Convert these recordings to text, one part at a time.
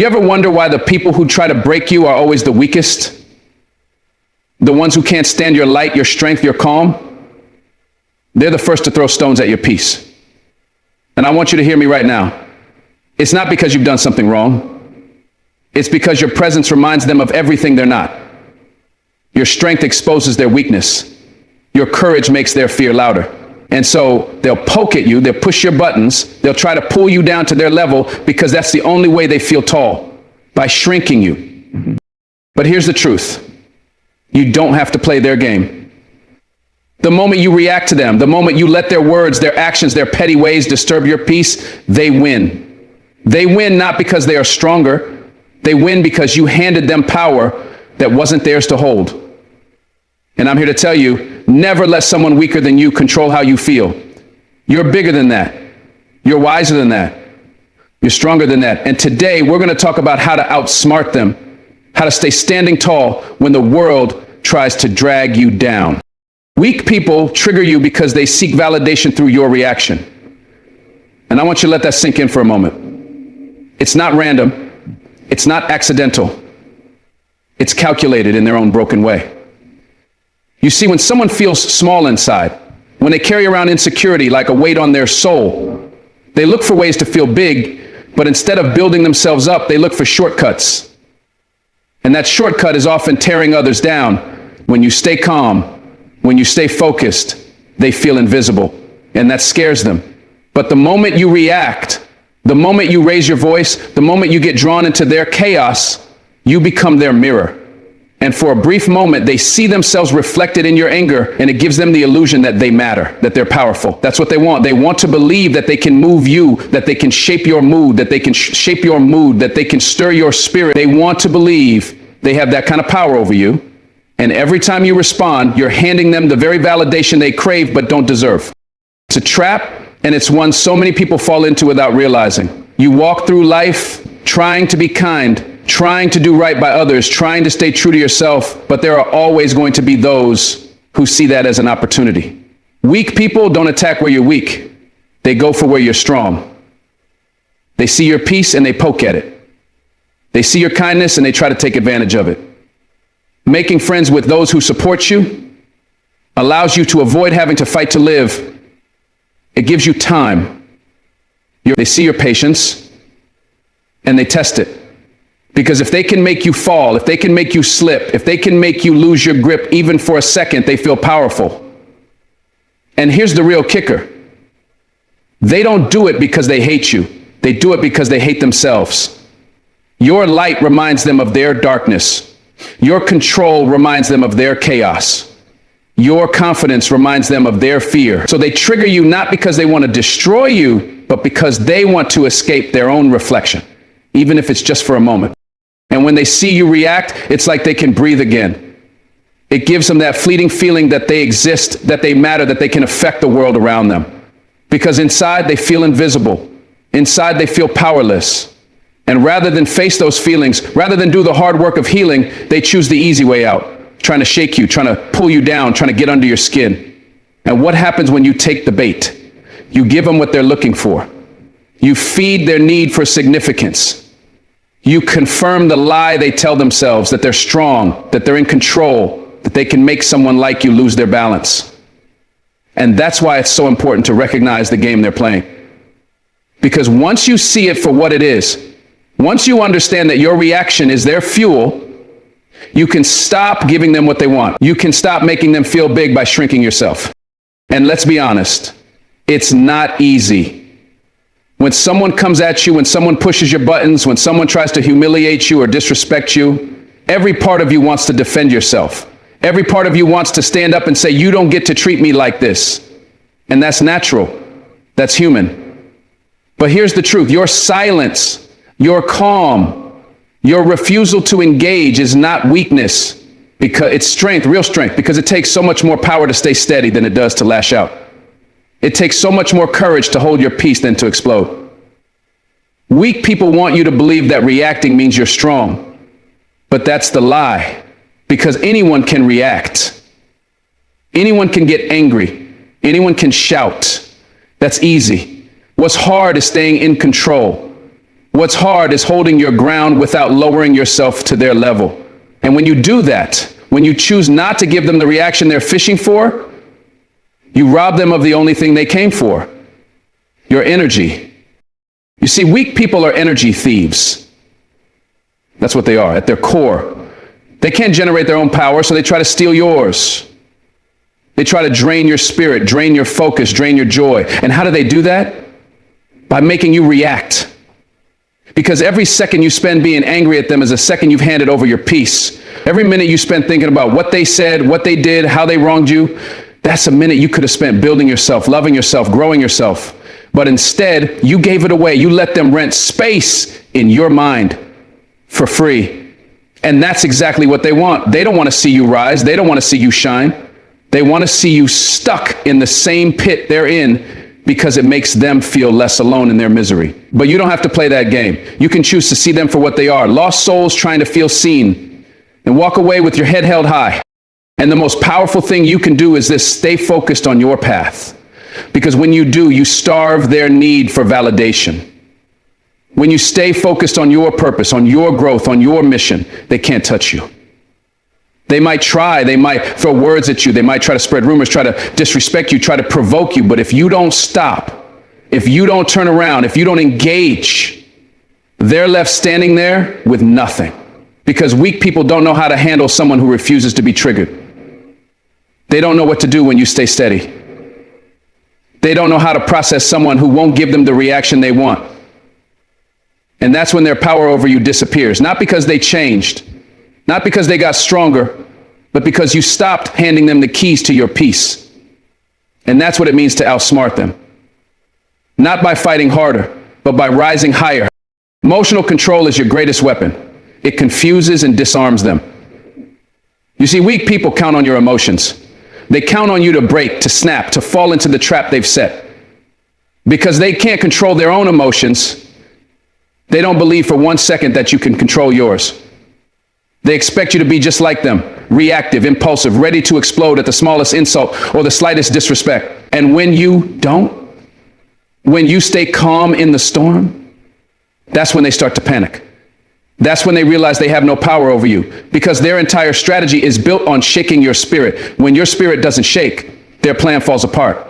You ever wonder why the people who try to break you are always the weakest? The ones who can't stand your light, your strength, your calm? They're the first to throw stones at your peace. And I want you to hear me right now. It's not because you've done something wrong. It's because your presence reminds them of everything they're not. Your strength exposes their weakness. Your courage makes their fear louder. And so they'll poke at you, they'll push your buttons, they'll try to pull you down to their level because that's the only way they feel tall, by shrinking you. But here's the truth. You don't have to play their game. The moment you react to them, the moment you let their words, their actions, their petty ways disturb your peace, they win. They win not because they are stronger. They win because you handed them power that wasn't theirs to hold. And I'm here to tell you, never let someone weaker than you control how you feel. You're bigger than that. You're wiser than that. You're stronger than that. And today we're going to talk about how to outsmart them, how to stay standing tall when the world tries to drag you down. Weak people trigger you because they seek validation through your reaction. And I want you to let that sink in for a moment. It's not random. It's not accidental. It's calculated in their own broken way. You see, when someone feels small inside, when they carry around insecurity like a weight on their soul, they look for ways to feel big, but instead of building themselves up, they look for shortcuts. And that shortcut is often tearing others down. When you stay calm, when you stay focused, they feel invisible, and that scares them. But the moment you react, the moment you raise your voice, the moment you get drawn into their chaos, you become their mirror. And for a brief moment, they see themselves reflected in your anger, and it gives them the illusion that they matter, that they're powerful. That's what they want. They want to believe that they can move you, that they can shape your mood, that they can shape your mood, that they can stir your spirit. They want to believe they have that kind of power over you. And every time you respond, you're handing them the very validation they crave but don't deserve. It's a trap, and it's one so many people fall into without realizing. You walk through life trying to be kind, trying to do right by others, trying to stay true to yourself, but there are always going to be those who see that as an opportunity. Weak people don't attack where you're weak. They go for where you're strong. They see your peace and they poke at it. They see your kindness and they try to take advantage of it. Making friends with those who support you allows you to avoid having to fight to live. It gives you time. They see your patience and they test it. Because if they can make you fall, if they can make you slip, if they can make you lose your grip even for a second, they feel powerful. And here's the real kicker. They don't do it because they hate you. They do it because they hate themselves. Your light reminds them of their darkness. Your control reminds them of their chaos. Your confidence reminds them of their fear. So they trigger you not because they want to destroy you, but because they want to escape their own reflection, even if it's just for a moment. And when they see you react, it's like they can breathe again. It gives them that fleeting feeling that they exist, that they matter, that they can affect the world around them. Because inside they feel invisible. Inside they feel powerless. And rather than face those feelings, rather than do the hard work of healing, they choose the easy way out, trying to shake you, trying to pull you down, trying to get under your skin. And what happens when you take the bait? You give them what they're looking for. You feed their need for significance. You confirm the lie they tell themselves, that they're strong, that they're in control, that they can make someone like you lose their balance. And that's why it's so important to recognize the game they're playing. Because once you see it for what it is, once you understand that your reaction is their fuel, you can stop giving them what they want. You can stop making them feel big by shrinking yourself. And let's be honest, it's not easy. When someone comes at you, when someone pushes your buttons, when someone tries to humiliate you or disrespect you, every part of you wants to defend yourself. Every part of you wants to stand up and say, you don't get to treat me like this. And that's natural. That's human. But here's the truth. Your silence, your calm, your refusal to engage is not weakness, because it's strength, real strength, because it takes so much more power to stay steady than it does to lash out. It takes so much more courage to hold your peace than to explode. Weak people want you to believe that reacting means you're strong. But that's the lie, because anyone can react. Anyone can get angry. Anyone can shout. That's easy. What's hard is staying in control. What's hard is holding your ground without lowering yourself to their level. And when you do that, when you choose not to give them the reaction they're fishing for, you rob them of the only thing they came for, your energy. You see, weak people are energy thieves. That's what they are at their core. They can't generate their own power, so they try to steal yours. They try to drain your spirit, drain your focus, drain your joy. And how do they do that? By making you react. Because every second you spend being angry at them is a second you've handed over your peace. Every minute you spend thinking about what they said, what they did, how they wronged you, that's a minute you could have spent building yourself, loving yourself, growing yourself. But instead, you gave it away. You let them rent space in your mind for free. And that's exactly what they want. They don't want to see you rise. They don't want to see you shine. They want to see you stuck in the same pit they're in, because it makes them feel less alone in their misery. But you don't have to play that game. You can choose to see them for what they are, lost souls trying to feel seen, and walk away with your head held high. And the most powerful thing you can do is this: stay focused on your path. Because when you do, you starve their need for validation. When you stay focused on your purpose, on your growth, on your mission, they can't touch you. They might try, they might throw words at you, they might try to spread rumors, try to disrespect you, try to provoke you. But if you don't stop, if you don't turn around, if you don't engage, they're left standing there with nothing. Because weak people don't know how to handle someone who refuses to be triggered. They don't know what to do when you stay steady. They don't know how to process someone who won't give them the reaction they want. And that's when their power over you disappears. Not because they changed, not because they got stronger, but because you stopped handing them the keys to your peace. And that's what it means to outsmart them. Not by fighting harder, but by rising higher. Emotional control is your greatest weapon. It confuses and disarms them. You see, weak people count on your emotions. They count on you to break, to snap, to fall into the trap they've set. Because they can't control their own emotions, they don't believe for 1 second that you can control yours. They expect you to be just like them, reactive, impulsive, ready to explode at the smallest insult or the slightest disrespect. And when you don't, when you stay calm in the storm, that's when they start to panic. That's when they realize they have no power over you, because their entire strategy is built on shaking your spirit. When your spirit doesn't shake, their plan falls apart.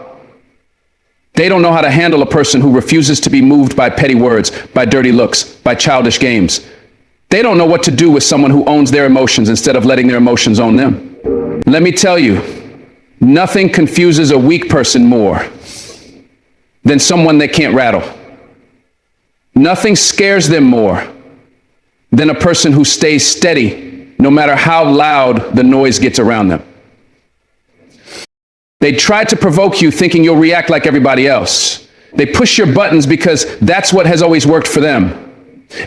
They don't know how to handle a person who refuses to be moved by petty words, by dirty looks, by childish games. They don't know what to do with someone who owns their emotions instead of letting their emotions own them. Let me tell you, nothing confuses a weak person more than someone they can't rattle. Nothing scares them more than a person who stays steady no matter how loud the noise gets around them. They try to provoke you thinking you'll react like everybody else. They push your buttons because that's what has always worked for them.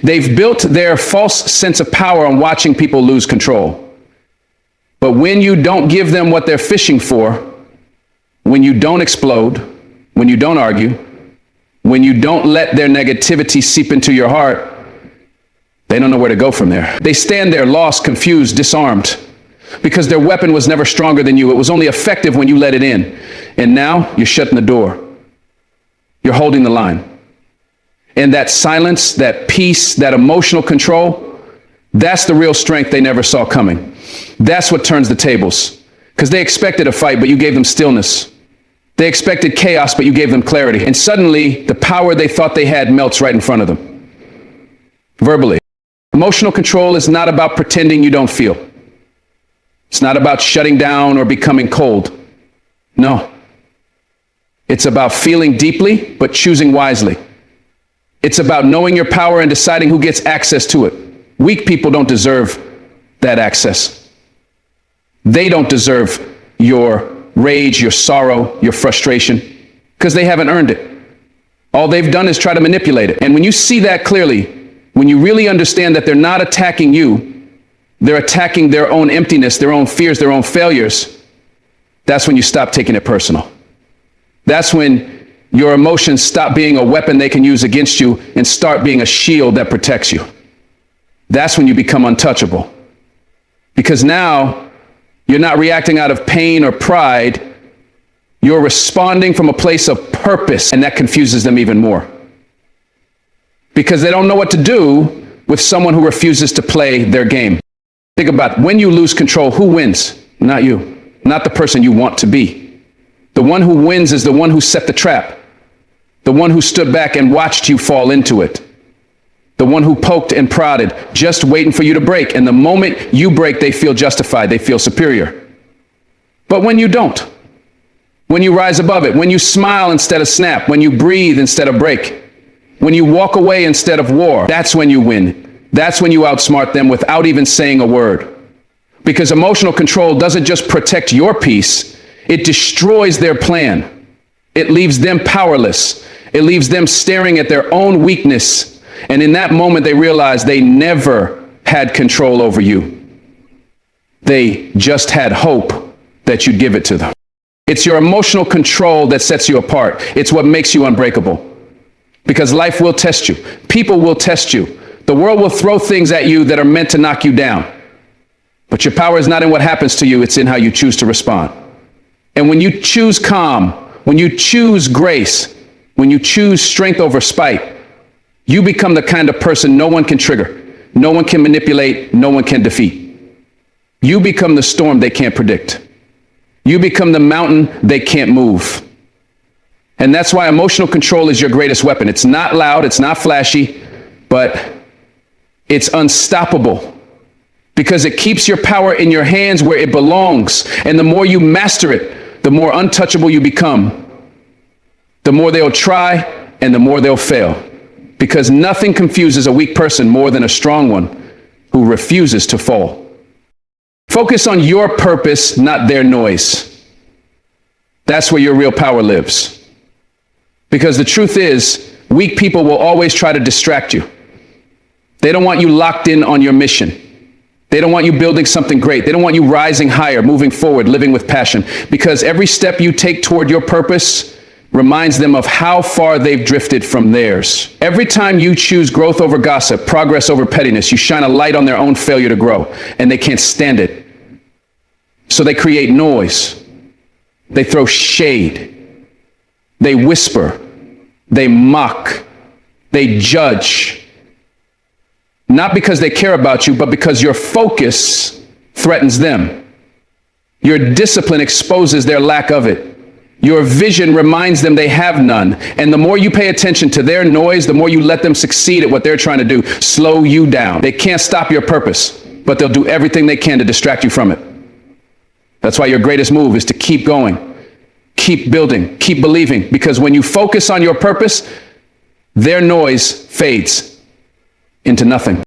They've built their false sense of power on watching people lose control. But when you don't give them what they're fishing for, when you don't explode, when you don't argue, when you don't let their negativity seep into your heart, they don't know where to go from there. They stand there lost, confused, disarmed, because their weapon was never stronger than you. It was only effective when you let it in. And now you're shutting the door. You're holding the line. And that silence, that peace, that emotional control, that's the real strength they never saw coming. That's what turns the tables. Because they expected a fight, but you gave them stillness. They expected chaos, but you gave them clarity. And suddenly, the power they thought they had melts right in front of them. Verbally. Emotional control is not about pretending you don't feel. It's not about shutting down or becoming cold. No. It's about feeling deeply, but choosing wisely. It's about knowing your power and deciding who gets access to it. Weak people don't deserve that access. They don't deserve your rage, your sorrow, your frustration, because they haven't earned it. All they've done is try to manipulate it. And when you see that clearly, when you really understand that they're not attacking you, they're attacking their own emptiness, their own fears, their own failures, that's when you stop taking it personal. That's when your emotions stop being a weapon they can use against you and start being a shield that protects you. That's when you become untouchable. Because now you're not reacting out of pain or pride. You're responding from a place of purpose, and that confuses them even more. because they don't know what to do with someone who refuses to play their game. Think about it. When you lose control, who wins? Not you, not the person you want to be. The one who wins is the one who set the trap, the one who stood back and watched you fall into it, the one who poked and prodded, just waiting for you to break. And the moment you break, they feel justified, they feel superior. But when you don't, when you rise above it, when you smile instead of snap, when you breathe instead of break, when you walk away instead of war, that's when you win. That's when you outsmart them without even saying a word. Because emotional control doesn't just protect your peace, it destroys their plan. It leaves them powerless. It leaves them staring at their own weakness. And in that moment, they realize they never had control over you. They just had hope that you'd give it to them. It's your emotional control that sets you apart. It's what makes you unbreakable. Because life will test you. People will test you. The world will throw things at you that are meant to knock you down. But your power is not in what happens to you, it's in how you choose to respond. And when you choose calm, when you choose grace, when you choose strength over spite, you become the kind of person no one can trigger, no one can manipulate, no one can defeat. You become the storm they can't predict. You become the mountain they can't move. And that's why emotional control is your greatest weapon. It's not loud, it's not flashy, but it's unstoppable. Because it keeps your power in your hands where it belongs. And the more you master it, the more untouchable you become. The more they'll try and the more they'll fail. Because nothing confuses a weak person more than a strong one who refuses to fall. Focus on your purpose, not their noise. That's where your real power lives. Because the truth is, weak people will always try to distract you. They don't want you locked in on your mission. They don't want you building something great. They don't want you rising higher, moving forward, living with passion. Because every step you take toward your purpose reminds them of how far they've drifted from theirs. Every time you choose growth over gossip, progress over pettiness, you shine a light on their own failure to grow, and they can't stand it. So they create noise. They throw shade. They whisper. They mock. They judge. Not because they care about you, but because your focus threatens them. Your discipline exposes their lack of it. Your vision reminds them they have none. And the more you pay attention to their noise, the more you let them succeed at what they're trying to do, slow you down. They can't stop your purpose, but they'll do everything they can to distract you from it. That's why your greatest move is to keep going, keep building, keep believing. Because when you focus on your purpose, their noise fades into nothing.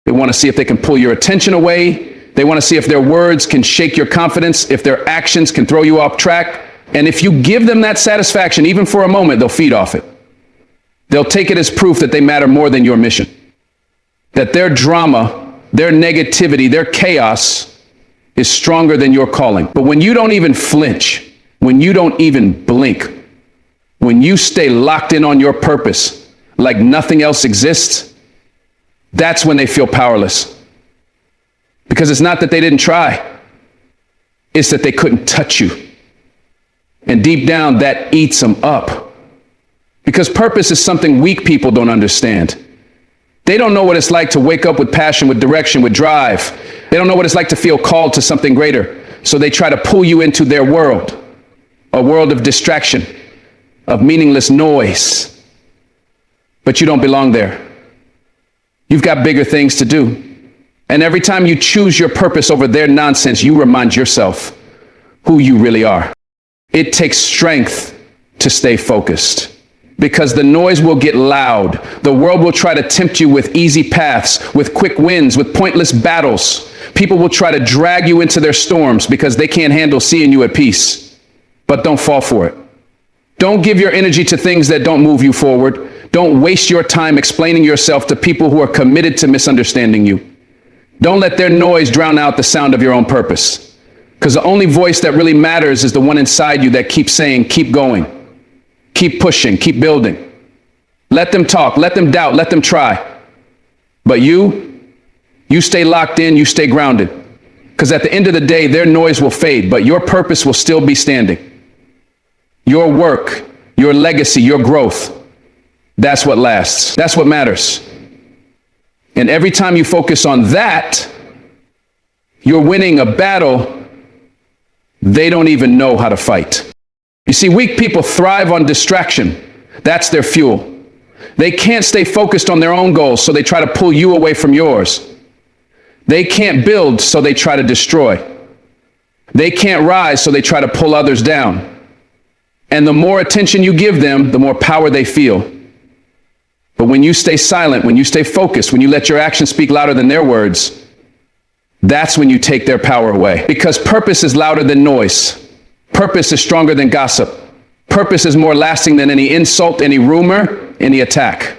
They want to see if they can pull your attention away. They want to see if their words can shake your confidence, if their actions can throw you off track. And if you give them that satisfaction, even for a moment, they'll feed off it. They'll take it as proof that they matter more than your mission. That their drama, their negativity, their chaos is stronger than your calling. But when you don't even flinch, when you don't even blink, when you stay locked in on your purpose like nothing else exists, that's when they feel powerless. Because it's not that they didn't try, it's that they couldn't touch you. And deep down, that eats them up. Because purpose is something weak people don't understand. They don't know what it's like to wake up with passion, with direction, with drive. They don't know what it's like to feel called to something greater. So they try to pull you into their world, a world of distraction, of meaningless noise. But you don't belong there. You've got bigger things to do. And every time you choose your purpose over their nonsense, you remind yourself who you really are. It takes strength to stay focused. Because the noise will get loud. The world will try to tempt you with easy paths, with quick wins, with pointless battles. People will try to drag you into their storms because they can't handle seeing you at peace. But don't fall for it. Don't give your energy to things that don't move you forward. Don't waste your time explaining yourself to people who are committed to misunderstanding you. Don't let their noise drown out the sound of your own purpose. Because the only voice that really matters is the one inside you that keeps saying, keep going, keep pushing, keep building. Let them talk, let them doubt, let them try. But you stay locked in, you stay grounded. Because at the end of the day, their noise will fade, but your purpose will still be standing. Your work, your legacy, your growth, That's what lasts. That's what matters. And every time you focus on that, you're winning a battle they don't even know how to fight. You see, weak people thrive on distraction. That's their fuel. They can't stay focused on their own goals, so they try to pull you away from yours. They can't build, so they try to destroy. They can't rise, so they try to pull others down. And the more attention you give them, the more power they feel. But when you stay silent, when you stay focused, when you let your actions speak louder than their words, that's when you take their power away. Because purpose is louder than noise. Purpose is stronger than gossip. Purpose is more lasting than any insult, any rumor, any attack.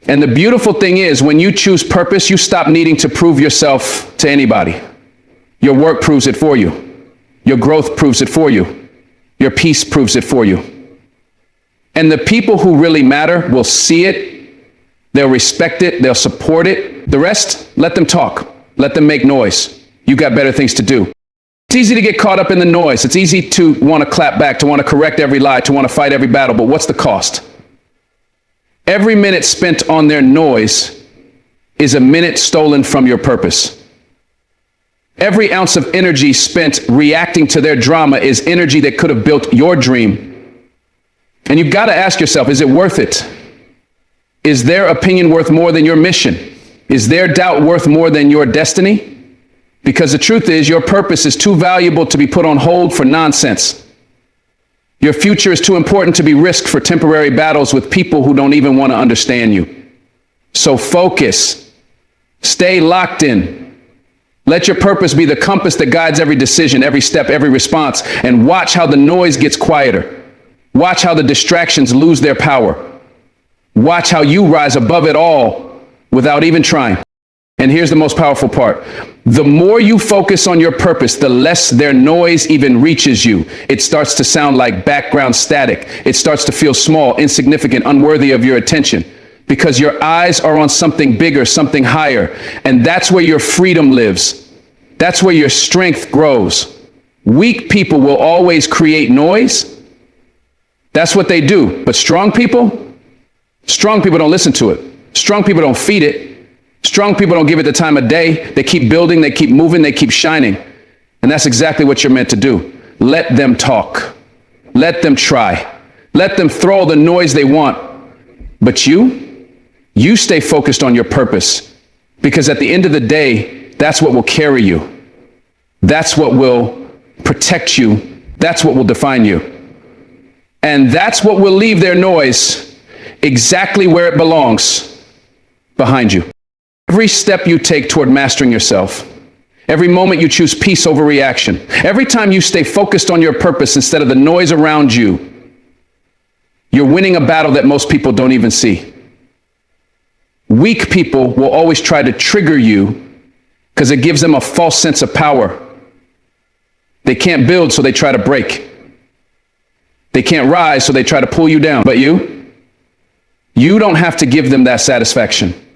And the beautiful thing is, when you choose purpose, you stop needing to prove yourself to anybody. Your work proves it for you. Your growth proves it for you. Your peace proves it for you. And the people who really matter will see it. They'll respect it. They'll support it. The rest, let them talk. Let them make noise. You got better things to do. It's easy to get caught up in the noise. It's easy to want to clap back, to want to correct every lie, to want to fight every battle. But what's the cost? Every minute spent on their noise is a minute stolen from your purpose. Every ounce of energy spent reacting to their drama is energy that could have built your dream. And you've got to ask yourself, is it worth it? Is their opinion worth more than your mission? Is their doubt worth more than your destiny? Because the truth is, your purpose is too valuable to be put on hold for nonsense. Your future is too important to be risked for temporary battles with people who don't even want to understand you. So focus. Stay locked in. Let your purpose be the compass that guides every decision, every step, every response, and watch how the noise gets quieter. Watch how the distractions lose their power. Watch how you rise above it all without even trying. And here's the most powerful part. The more you focus on your purpose, the less their noise even reaches you. It starts to sound like background static. It starts to feel small, insignificant, unworthy of your attention, because your eyes are on something bigger, something higher. And that's where your freedom lives. That's where your strength grows. Weak people will always create noise. That's what they do. But strong people don't listen to it. Strong people don't feed it. Strong people don't give it the time of day. They keep building, they keep moving, they keep shining. And that's exactly what you're meant to do. Let them talk. Let them try. Let them throw the noise they want. But you stay focused on your purpose, because at the end of the day, that's what will carry you. That's what will protect you. That's what will define you. And that's what will leave their noise exactly where it belongs, behind you. Every step you take toward mastering yourself, every moment you choose peace over reaction, every time you stay focused on your purpose instead of the noise around you, you're winning a battle that most people don't even see. Weak people will always try to trigger you because it gives them a false sense of power. They can't build, so they try to break. They can't rise, so they try to pull you down. But you don't have to give them that satisfaction.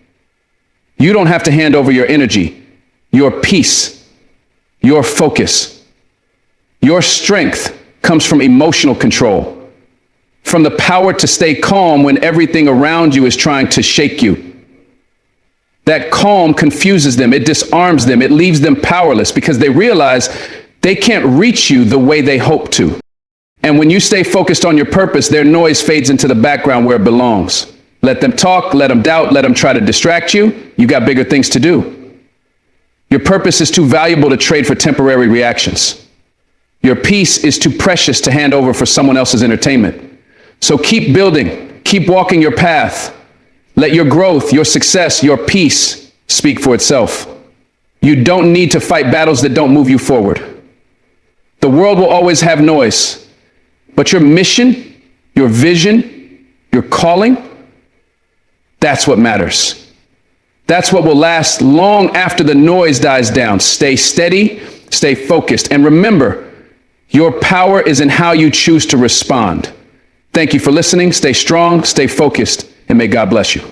You don't have to hand over your energy, your peace, your focus. Your strength comes from emotional control, from the power to stay calm when everything around you is trying to shake you. That calm confuses them, it disarms them, it leaves them powerless because they realize they can't reach you the way they hope to. And when you stay focused on your purpose, their noise fades into the background where it belongs. Let them talk, let them doubt, let them try to distract you. You got bigger things to do. Your purpose is too valuable to trade for temporary reactions. Your peace is too precious to hand over for someone else's entertainment. So keep building, keep walking your path. Let your growth, your success, your peace speak for itself. You don't need to fight battles that don't move you forward. The world will always have noise, but your mission, your vision, your calling, that's what matters. That's what will last long after the noise dies down. Stay steady, stay focused, and remember, your power is in how you choose to respond. Thank you for listening. Stay strong, stay focused, and may God bless you.